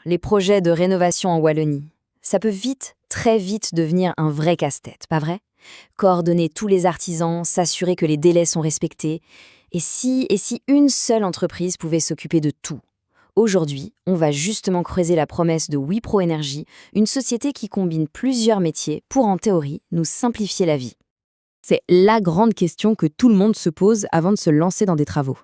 les projets de rénovation en Wallonie. Ça peut vite, très vite devenir un vrai casse-tête, pas vrai? Coordonner tous les artisans, s'assurer que les délais sont respectés. Et si une seule entreprise pouvait s'occuper de tout? Aujourd'hui, on va justement creuser la promesse de Wipro Energy, une société qui combine plusieurs métiers pour, en théorie, nous simplifier la vie. C'est la grande question que tout le monde se pose avant de se lancer dans des travaux.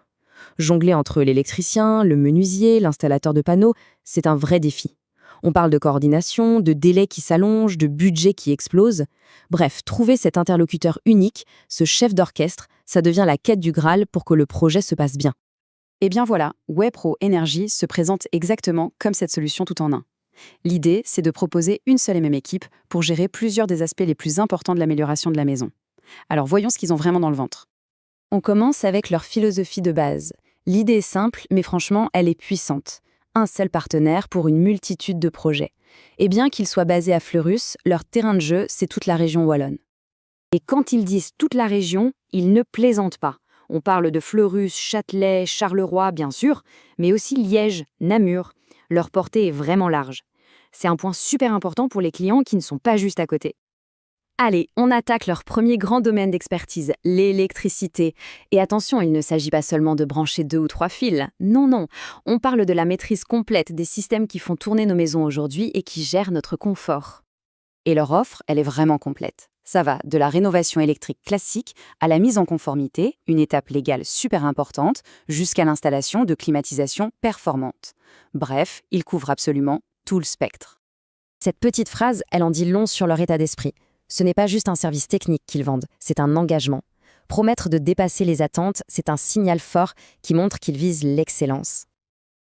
Jongler entre l'électricien, le menuisier, l'installateur de panneaux, c'est un vrai défi. On parle de coordination, de délais qui s'allongent, de budget qui explose. Bref, trouver cet interlocuteur unique, ce chef d'orchestre, ça devient la quête du Graal pour que le projet se passe bien. Eh bien voilà, Wipro Energy se présente exactement comme cette solution tout en un. L'idée, c'est de proposer une seule et même équipe pour gérer plusieurs des aspects les plus importants de l'amélioration de la maison. Alors voyons ce qu'ils ont vraiment dans le ventre. On commence avec leur philosophie de base. L'idée est simple, mais franchement, elle est puissante. Un seul partenaire pour une multitude de projets. Et bien qu'ils soient basés à Fleurus, leur terrain de jeu, c'est toute la région wallonne. Et quand ils disent toute la région, ils ne plaisantent pas. On parle de Fleurus, Châtelet, Charleroi, bien sûr, mais aussi Liège, Namur. Leur portée est vraiment large. C'est un point super important pour les clients qui ne sont pas juste à côté. Allez, on attaque leur premier grand domaine d'expertise, l'électricité. Et attention, il ne s'agit pas seulement de brancher 2 ou 3 fils. Non, non, on parle de la maîtrise complète des systèmes qui font tourner nos maisons aujourd'hui et qui gèrent notre confort. Et leur offre, elle est vraiment complète. Ça va de la rénovation électrique classique à la mise en conformité, une étape légale super importante, jusqu'à l'installation de climatisation performante. Bref, ils couvrent absolument tout le spectre. Cette petite phrase, elle en dit long sur leur état d'esprit. Ce n'est pas juste un service technique qu'ils vendent, c'est un engagement. Promettre de dépasser les attentes, c'est un signal fort qui montre qu'ils visent l'excellence.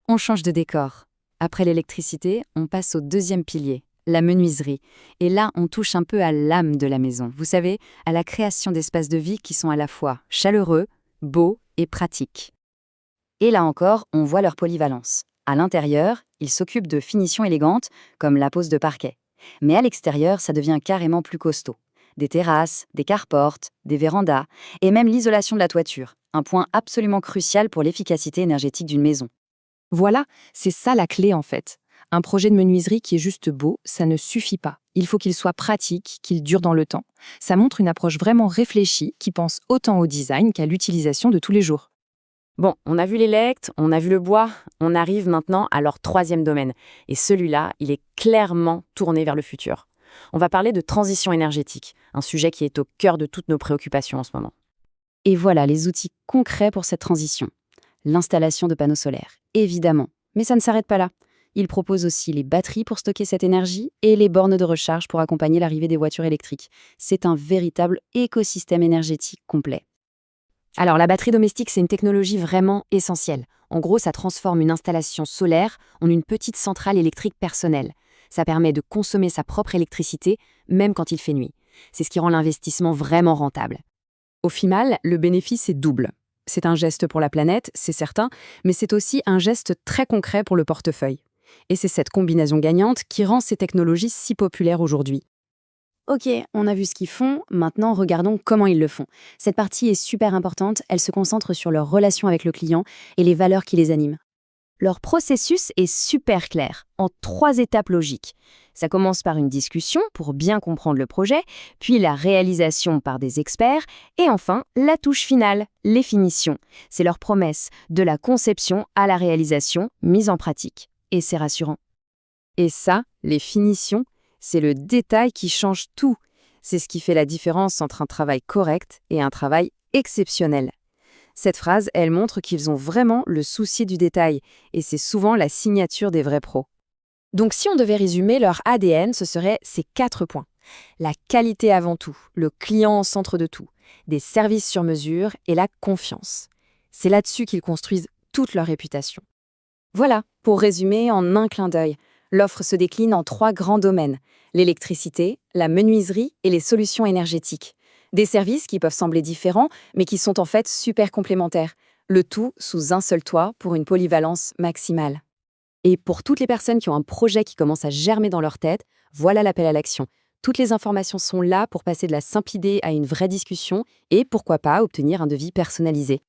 On change de décor. Après l'électricité, on passe au deuxième pilier, la menuiserie. Et là, on touche un peu à l'âme de la maison. Vous savez, à la création d'espaces de vie qui sont à la fois chaleureux, beaux et pratiques. Et là encore, on voit leur polyvalence. À l'intérieur, ils s'occupent de finitions élégantes, comme la pose de parquet. Mais à l'extérieur, ça devient carrément plus costaud. Des terrasses, des carportes, des vérandas, et même l'isolation de la toiture, un point absolument crucial pour l'efficacité énergétique d'une maison. Voilà, c'est ça la clé en fait. Un projet de menuiserie qui est juste beau, ça ne suffit pas. Il faut qu'il soit pratique, qu'il dure dans le temps. Ça montre une approche vraiment réfléchie qui pense autant au design qu'à l'utilisation de tous les jours. Bon, on a vu l'élect, on a vu le bois, on arrive maintenant à leur troisième domaine. Et celui-là, il est clairement tourné vers le futur. On va parler de transition énergétique, un sujet qui est au cœur de toutes nos préoccupations en ce moment. Et voilà les outils concrets pour cette transition. L'installation de panneaux solaires, évidemment. Mais ça ne s'arrête pas là. Ils proposent aussi les batteries pour stocker cette énergie et les bornes de recharge pour accompagner l'arrivée des voitures électriques. C'est un véritable écosystème énergétique complet. Alors, la batterie domestique, c'est une technologie vraiment essentielle. En gros, ça transforme une installation solaire en une petite centrale électrique personnelle. Ça permet de consommer sa propre électricité, même quand il fait nuit. C'est ce qui rend l'investissement vraiment rentable. Au final, le bénéfice est double. C'est un geste pour la planète, c'est certain, mais c'est aussi un geste très concret pour le portefeuille. Et c'est cette combinaison gagnante qui rend ces technologies si populaires aujourd'hui. Ok, on a vu ce qu'ils font, maintenant regardons comment ils le font. Cette partie est super importante, elle se concentre sur leur relation avec le client et les valeurs qui les animent. Leur processus est super clair, en 3 étapes logiques. Ça commence par une discussion pour bien comprendre le projet, puis la réalisation par des experts, et enfin la touche finale, les finitions. C'est leur promesse, de la conception à la réalisation, mise en pratique. Et c'est rassurant. Et ça, les finitions, c'est le détail qui change tout. C'est ce qui fait la différence entre un travail correct et un travail exceptionnel. Cette phrase, elle montre qu'ils ont vraiment le souci du détail, et c'est souvent la signature des vrais pros. Donc si on devait résumer leur ADN, ce serait ces 4 points. La qualité avant tout, le client au centre de tout, des services sur mesure et la confiance. C'est là-dessus qu'ils construisent toute leur réputation. Voilà, pour résumer en un clin d'œil, l'offre se décline en 3 grands domaines, l'électricité, la menuiserie et les solutions énergétiques. Des services qui peuvent sembler différents, mais qui sont en fait super complémentaires. Le tout sous un seul toit pour une polyvalence maximale. Et pour toutes les personnes qui ont un projet qui commence à germer dans leur tête, voilà l'appel à l'action. Toutes les informations sont là pour passer de la simple idée à une vraie discussion et pourquoi pas obtenir un devis personnalisé.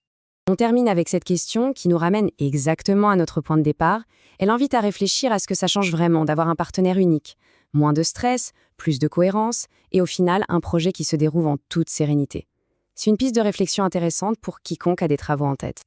On termine avec cette question qui nous ramène exactement à notre point de départ. Elle invite à réfléchir à ce que ça change vraiment d'avoir un partenaire unique. Moins de stress, plus de cohérence, et au final, un projet qui se déroule en toute sérénité. C'est une piste de réflexion intéressante pour quiconque a des travaux en tête.